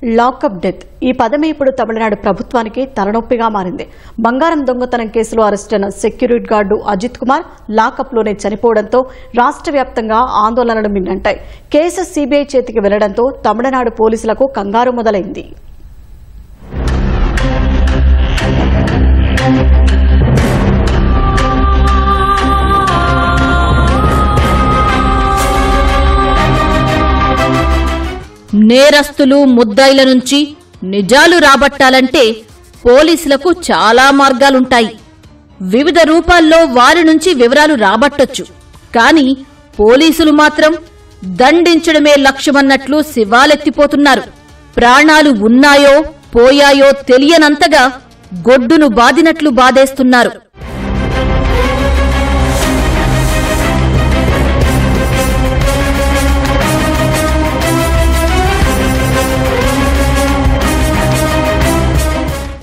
Lockup death ఈ పదమే ఇప్పుడు తమిళనాడు ప్రభుత్వానికి తలనొప్పిగా మారింది. బంగారం దొంగతనం కేసులో అరెస్టైన సెక్యూరిటీ గార్డు అజిత్ కుమార్ లాకప్లోనే చనిపోవడంతో రాష్ట్ర వ్యాప్తంగా ఆందోళనలు మిన్నంటాయి. కేసు సీబీఐ చేతికి వెళ్లడంతో తమిళనాడు పోలీసులకు కంగారు మొదలైంది. నేరస్తులు ముద్దాయిల నుంచి నిజాలు రాబట్టాలంటే పోలీసులకు చాలా మార్గాలుంటాయి. వివిధ రూపాల్లో వారి నుంచి వివరాలు రాబట్టొచ్చు. కానీ పోలీసులు మాత్రం దండించడమే లక్ష్యమన్నట్లు శివాలెత్తిపోతున్నారు. ప్రాణాలు ఉన్నాయో పోయాయో తెలియనంతగా గొడ్డును బాదినట్లు బాధేస్తున్నారు.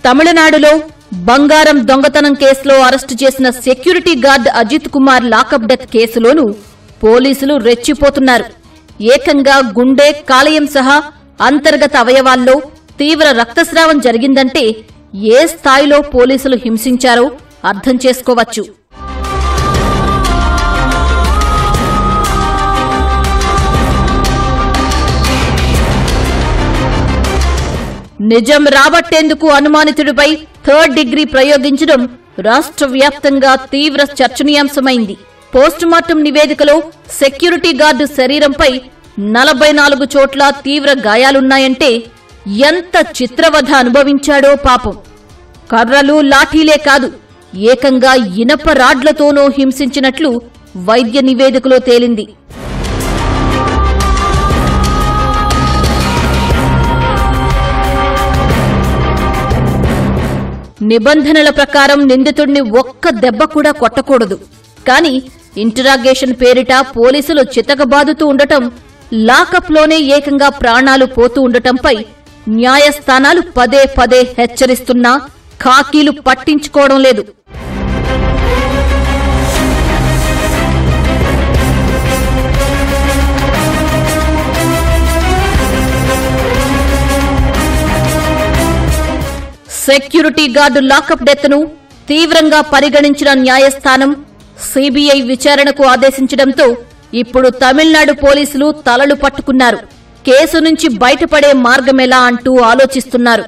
తమిళనాడులో బంగారం దొంగతనం కేసులో అరెస్టు చేసిన security guard Ajith Kumar lockup death కేసులోనూ పోలీసులు రెచ్చిపోతున్నారు. ఏకంగా గుండె, కాలేయం సహా అంతర్గత అవయవాల్లో తీవ్ర రక్తస్రావం జరిగిందంటే ఏ స్థాయిలో పోలీసులు హింసించారో అర్థం చేసుకోవచ్చు. నిజం రాబట్టేందుకు అనుమానితుడిపై 3rd డిగ్రీ ప్రయోగించడం రాష్ట్ర వ్యాప్తంగా తీవ్ర చర్చనీయాంశమైంది. పోస్టుమార్టం నివేదికలో సెక్యూరిటీ గార్డు శరీరంపై 44 చోట్ల తీవ్ర గాయాలున్నాయంటే ఎంత చిత్రవధ అనుభవించాడో పాపం. కర్రలు, లాఠీలే కాదు, ఏకంగా ఇనప రాడ్లతోనూ హింసించినట్లు వైద్య నివేదికలో తేలింది. నిబంధనల ప్రకారం నిందితుడిని ఒక్క దెబ్బ కూడా కొట్టకూడదు. కానీ ఇంటరాగేషన్ పేరిట పోలీసులు చితకబాదుతూ ఉండటం, లాకప్లోనే ఏకంగా ప్రాణాలు పోతూ ఉండటంపై న్యాయస్థానాలు పదే పదే హెచ్చరిస్తున్నా ఖాకీలు పట్టించుకోవడం లేదు. సెక్యూరిటీ గార్డు లాకప్ డెత్ ను తీవ్రంగా పరిగణించిన న్యాయస్థానం సీబీఐ విచారణకు ఆదేశించడంతో ఇప్పుడు తమిళనాడు పోలీసులు తలలు పట్టుకున్నారు. కేసు నుంచి బయటపడే మార్గమెలా అంటూ ఆలోచిస్తున్నారు.